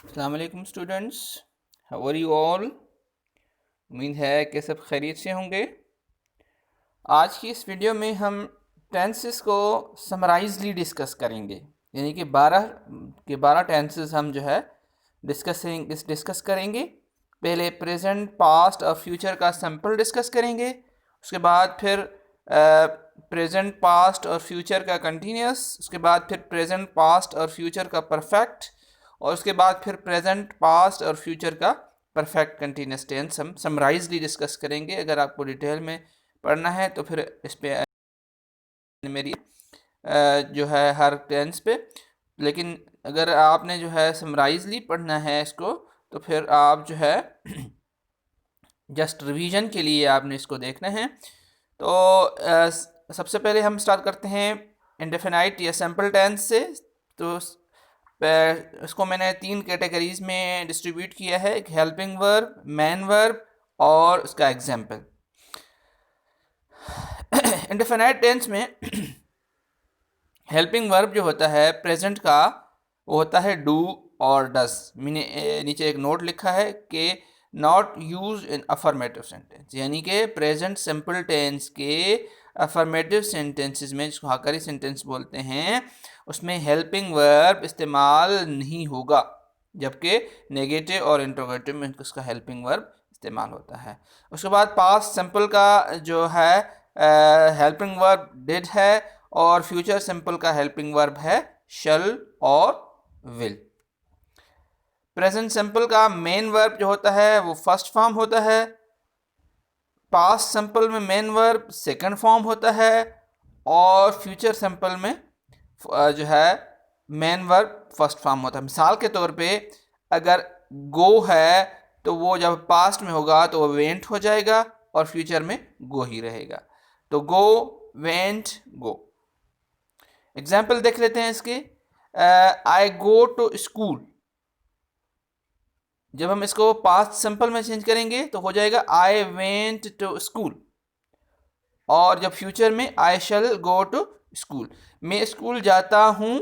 अस्सलाम वालेकुम students, how are you all. उम्मीद है कि सब खैरियत से होंगे। आज की इस वीडियो में हम टेंसेस को समराइजली डिस्कस करेंगे, यानी कि 12 टेंसेस हम जो है डिस्कस करेंगे। पहले प्रेजेंट, पास्ट और फ्यूचर का सैम्पल डिस्कस करेंगे। उसके बाद फिर प्रेजेंट, पास्ट और फ्यूचर का कंटिन्यूस। उसके बाद फिर प्रेजेंट, पास्ट और फ्यूचर का परफेक्ट। और उसके बाद फिर प्रेजेंट, पास्ट और फ्यूचर का परफेक्ट कंटिन्यूस टेंस हम समराइजली डिस्कस करेंगे। अगर आपको डिटेल में पढ़ना है तो फिर इस पे मेरी जो है हर टेंस पे, लेकिन अगर आपने जो है समराइजली पढ़ना है इसको तो फिर आप जो है जस्ट रिवीजन के लिए आपने इसको देखना है। तो सबसे पहले हम स्टार्ट करते हैं इंडेफिनाइट या सिंपल टेंस से। तो इसको मैंने 3 कैटेगरीज में डिस्ट्रीब्यूट किया है, एक हेल्पिंग वर्ब, मेन वर्ब और उसका एग्जाम्पल। इंडेफिनाइट टेंस में हेल्पिंग वर्ब जो होता है प्रेजेंट का, वो होता है डू और डस। मैंने नीचे एक नोट लिखा है कि not use in affirmative sentence, यानी कि प्रेजेंट सिंपल टेंस के अफर्मेटिव सेंटेंसेस में, जिसको हाकारी सेंटेंस बोलते हैं, उसमें हेल्पिंग वर्ब इस्तेमाल नहीं होगा, जबकि नेगेटिव और इंट्रोगेटिव में उसका हेल्पिंग वर्ब इस्तेमाल होता है। उसके बाद पास्ट सिंपल का जो है हेल्पिंग वर्ब डिड है, और फ्यूचर सिंपल का हेल्पिंग वर्ब है शल और विल। प्रेजेंट सिंपल का मेन वर्ब जो होता है वो फर्स्ट फॉर्म होता है। पास्ट सिंपल में मेन वर्ब सेकंड फॉर्म होता है, और फ्यूचर सिंपल में जो है मेन वर्ब फर्स्ट फॉर्म होता है। मिसाल के तौर पे अगर गो है तो वो जब पास्ट में होगा तो वो वेंट हो जाएगा, और फ्यूचर में गो ही रहेगा। तो गो, वेंट, गो। एग्जाम्पल देख लेते हैं इसके। आई गो टू स्कूल, जब हम इसको पास्ट सिंपल में चेंज करेंगे तो हो जाएगा आई वेंट टू स्कूल। और जब फ्यूचर में आई शैल गो टू स्कूल। मैं स्कूल जाता हूं,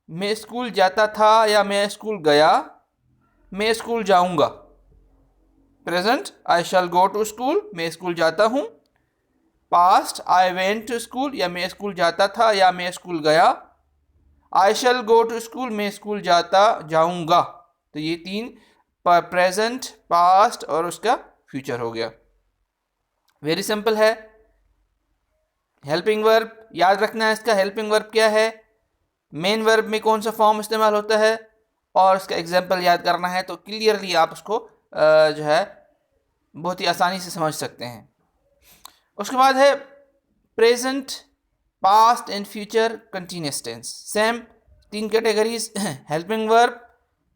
मैं स्कूल जाता था, या मैं स्कूल गया, मैं स्कूल जाऊंगा। Present I shall go to school, मैं स्कूल जाता हूं। Past I went to school, या मैं स्कूल जाता था या मैं स्कूल गया। I shall go to school, मैं स्कूल जाऊंगा। तो ये 3 प्रेजेंट, पास्ट और उसका फ्यूचर हो गया। वेरी सिंपल है। हेल्पिंग वर्ब याद रखना है, इसका हेल्पिंग वर्ब क्या है, मेन वर्ब में कौन सा फॉर्म इस्तेमाल होता है, और इसका एग्जाम्पल याद करना है। तो क्लियरली आप उसको जो है बहुत ही आसानी से समझ सकते हैं। उसके बाद है present, past and future continuous tense. Same 3 categories, helping verb,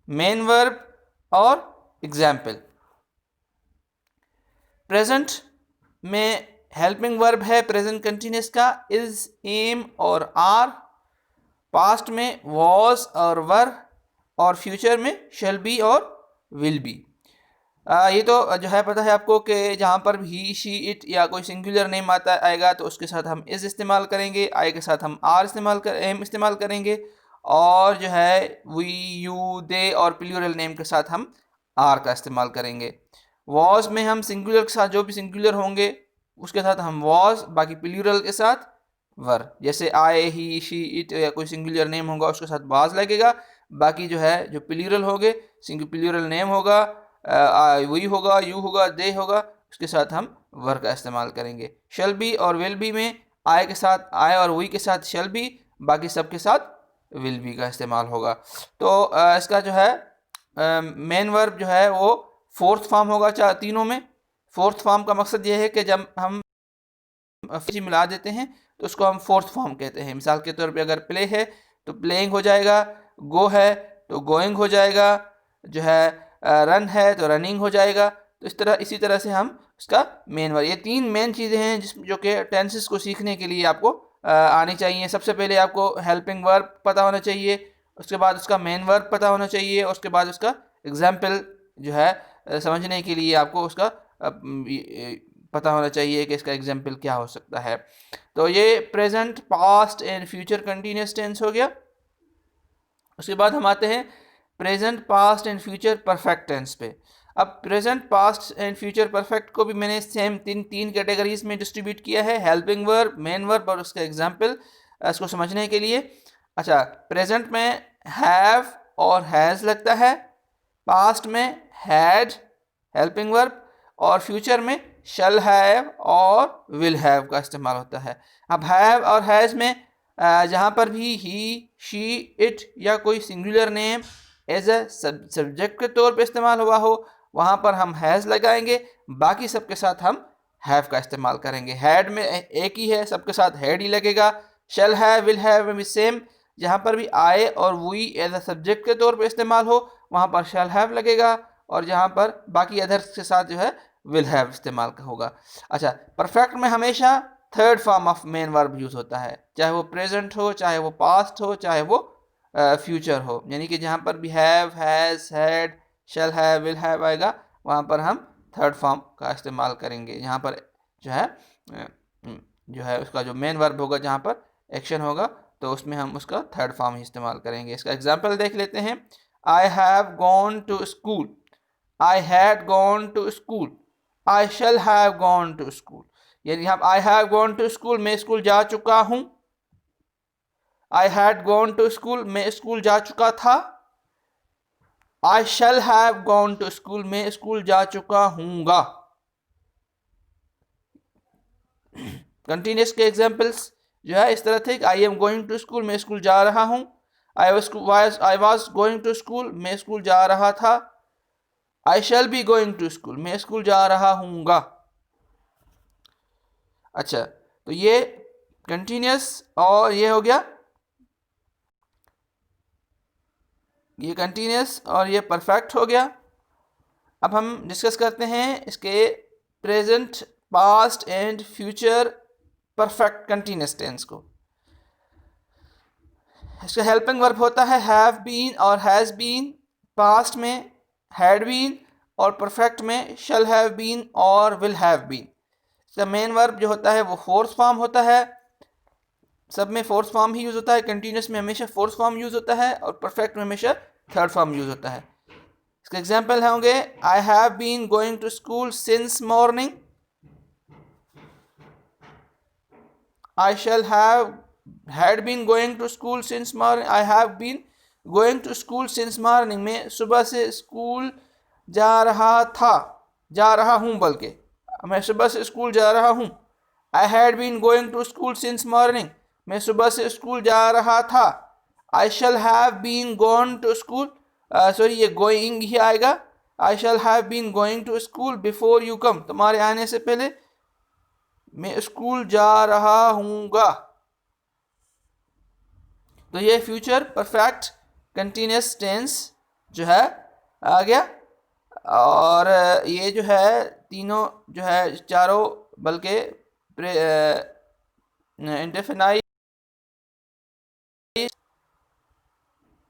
main verb और एग्जाम्पल। प्रेजेंट में हेल्पिंग वर्ब है प्रेजेंट कंटिन्यूस का इज, एम और आर। पास्ट में वॉज और वर, और फ्यूचर में शैल बी और विल बी। ये तो जो है पता है आपको कि जहाँ पर ही, शी, इट या कोई सिंगुलर नेम आएगा तो उसके साथ हम इज इस्तेमाल करेंगे, आई के साथ हम आर एम इस्तेमाल करेंगे, और जो है वी, यू, दे और प्लूरल नेम के साथ हम आर का इस्तेमाल करेंगे। वॉज में हम सिंगुलर के साथ जो भी सिंगुलर होंगे उसके साथ हम वॉज, बाकी प्लूरल के साथ वर। जैसे आई, ही, शी, इट या कोई सिंगुलर नेम होगा उसके साथ वाज लगेगा, बाकी जो है जो प्लूरल होंगे, प्लूरल नेम होगा, वही होगा, यू होगा, दे होगा, उसके साथ हम वर का इस्तेमाल करेंगे। शैल बी और विल बी में आय के साथ आय और वही के साथ शैल बी, बाकी सब के साथ विल बी का इस्तेमाल होगा। तो इसका जो है मेन वर्ब जो है वो फोर्थ फॉर्म होगा तीनों में। फोर्थ फॉर्म का मकसद ये है कि जब हम मिला देते हैं तो उसको हम फोर्थ फॉर्म कहते हैं। मिसाल के तौर पे अगर प्ले है तो प्लेइंग हो जाएगा, गो है तो गोइंग हो जाएगा, जो है रन है तो रनिंग हो जाएगा। तो इसी तरह से हम उसका मेन वर्ब, ये 3 मेन चीज़ें हैं जो कि टेंसेस को सीखने के लिए आपको आनी चाहिए। सबसे पहले आपको हेल्पिंग वर्ब पता होना चाहिए, उसके बाद उसका मेन वर्ब पता होना चाहिए, उसके बाद उसका एग्जाम्पल जो है समझने के लिए आपको उसका पता होना चाहिए कि इसका एग्जाम्पल क्या हो सकता है। तो ये present, past and future continuous tense हो गया। उसके बाद हम आते हैं present, past and future perfect tense पे। अब present, past and future perfect को भी मैंने सेम तीन कैटेगरीज में डिस्ट्रीब्यूट किया है, हेल्पिंग वर्ब, मेन वर्ब और उसका एग्जाम्पल इसको समझने के लिए। अच्छा, प्रेजेंट में हैव और हैज़ लगता है, पास्ट में हैड हेल्पिंग वर्ब और फ्यूचर में शल हैव और विल हैव का इस्तेमाल होता है। अब हैव और हैज़ में जहाँ पर भी ही, शी, इट या कोई singular name as a subject के तौर पे इस्तेमाल हुआ हो वहाँ पर हम हैज़ लगाएंगे, बाकी सबके साथ हम हैव का इस्तेमाल करेंगे। हैड में एक ही है, सबके साथ हैड ही लगेगा। शल हैव, विल हैव में सेम, जहाँ पर भी आए और वी एज अ सब्जेक्ट के तौर पे इस्तेमाल हो वहाँ पर शैल हैव लगेगा, और जहाँ पर बाकी अदर्स के साथ जो है विल हैव इस्तेमाल होगा। अच्छा, परफेक्ट में हमेशा third form of main verb use होता है, चाहे वो प्रेजेंट हो, चाहे वो पास्ट हो, चाहे वो फ्यूचर हो, यानी कि जहाँ पर भी have, has, had, shall have, will have आएगा वहाँ पर हम थर्ड फॉर्म का इस्तेमाल करेंगे। यहाँ पर जो है उसका जो मेन वर्ब होगा, जहाँ पर एक्शन होगा, तो उसमें हम उसका थर्ड फॉर्म ही इस्तेमाल करेंगे। इसका एग्जाम्पल देख लेते हैं। I have gone to school, I had gone to school, I shall have gone to school. यानी हम I have gone to school, मैं स्कूल जा चुका हूँ। I had gone to school, मैं स्कूल जा चुका था। I shall have gone to school, मैं स्कूल जा चुका हूँगा। कंटिन्यूस के एग्जाम्पल्स जो है इस तरह थे। I am going to school, मैं स्कूल जा रहा हूँ। I was going to school, मैं स्कूल जा रहा था। I shall be going to school, मैं स्कूल जा रहा हूँगा। अच्छा, तो ये कंटिन्यूस और ये हो गया, ये कंटिन्यूस और ये परफेक्ट हो गया। अब हम डिस्कस करते हैं इसके present, past and future perfect continuous tense को। इसका हेल्पिंग वर्ब होता है हैव बीन और हैज़ बीन, पास्ट में हैड बीन और परफेक्ट में शैल हैव बीन और विल हैव बीन। इसका मेन वर्ब जो होता है वो फोर्थ फॉर्म होता है, सब में फोर्थ फॉर्म ही यूज़ होता है। कंटिन्यूस में हमेशा फोर्थ फॉर्म यूज़ होता है और परफेक्ट में हमेशा थर्ड फॉर्म यूज़ होता है। इसके एग्जाम्पल होंगे I have been going to school since morning, I shall have had been going to school since morning, I have been going to school since morning, मैं सुबह से school जा रहा था, जा रहा हूँ, बल्कि मैं सुबह से स्कूल जा रहा हूँ। I had been going to school since morning, मैं सुबह से स्कूल जा रहा था। I shall have been gone to school, sorry ये going ही आएगा। I shall have been going to school before you come, तुम्हारे आने से पहले मैं स्कूल जा रहा हूँगा। तो ये फ्यूचर परफेक्ट कंटिन्यूस टेंस जो है आ गया। और ये जो है तीनों जो है चारों, बल्कि इंडेफिनाइट,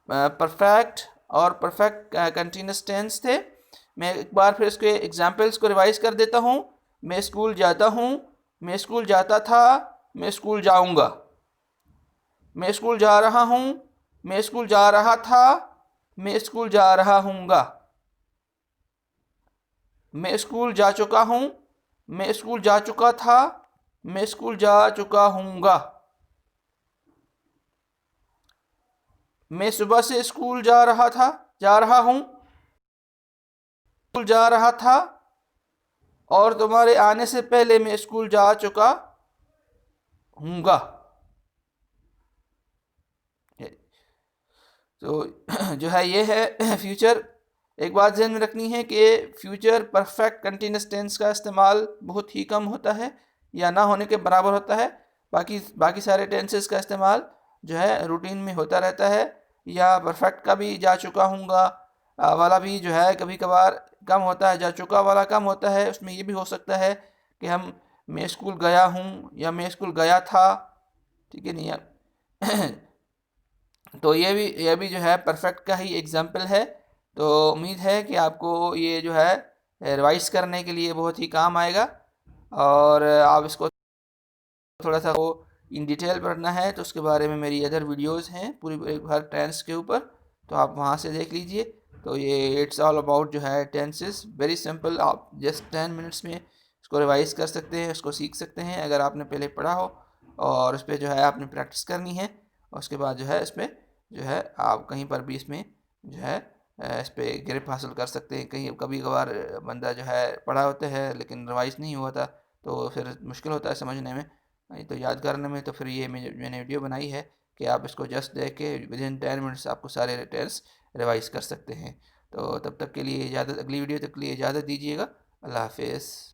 परफेक्ट और परफेक्ट कंटिन्यूस टेंस थे। मैं एक बार फिर इसके एग्जांपल्स को रिवाइज कर देता हूँ। मैं स्कूल जाता हूँ, मैं स्कूल जाता था, मैं स्कूल जाऊँगा। मैं स्कूल जा रहा हूँ, मैं स्कूल जा रहा था, मैं स्कूल जा रहा हूँगा। मैं स्कूल जा चुका हूँ, मैं स्कूल जा चुका था, मैं स्कूल जा चुका हूँगा। मैं सुबह से स्कूल जा रहा था, जा रहा हूँ, स्कूल जा रहा था, और तुम्हारे आने से पहले मैं स्कूल जा चुका हूँगा। तो जो है ये है फ्यूचर। एक बात ध्यान में रखनी है कि फ्यूचर परफेक्ट कंटिन्यूस टेंस का इस्तेमाल बहुत ही कम होता है या ना होने के बराबर होता है। बाकी सारे टेंसेस का इस्तेमाल जो है रूटीन में होता रहता है। या परफेक्ट का भी जा चुका हूँगा वाला भी जो है कभी कभार कम होता है, जा चुका वाला कम होता है। उसमें ये भी हो सकता है कि हम मैं स्कूल गया हूँ या मैं स्कूल गया था, ठीक है नहीं। तो ये भी जो है परफेक्ट का ही एग्जाम्पल है। तो उम्मीद है कि आपको ये जो है रिवाइज करने के लिए बहुत ही काम आएगा, और आप इसको थोड़ा सा वो इन डिटेल पढ़ना है तो उसके बारे में मेरी अदर वीडियोस हैं पूरी हर टेंस के ऊपर, तो आप वहाँ से देख लीजिए। तो ये इट्स ऑल अबाउट जो है टेंसेस, वेरी सिंपल। आप जस्ट 10 मिनट्स में इसको रिवाइज कर सकते हैं, इसको सीख सकते हैं अगर आपने पहले पढ़ा हो, और उस पर जो है आपने प्रैक्टिस करनी है। और उसके बाद जो है इस पर जो है आप कहीं पर भी इसमें जो है इस पर ग्रिप हासिल कर सकते हैं। कहीं कभी कभार बंदा जो है पढ़ा होता है लेकिन रिवाइज नहीं हुआ था, तो फिर मुश्किल होता है समझने में, नहीं तो याद करने में। तो फिर ये मैंने वीडियो बनाई है कि आप इसको जस्ट देख के विद इन 10 मिनट्स आपको सारे डिटेल्स रिवाइज कर सकते हैं। तो तब तक के लिए इजाज़त, अगली वीडियो तक के लिए इजाज़त दीजिएगा। अल्लाह हाफिज़।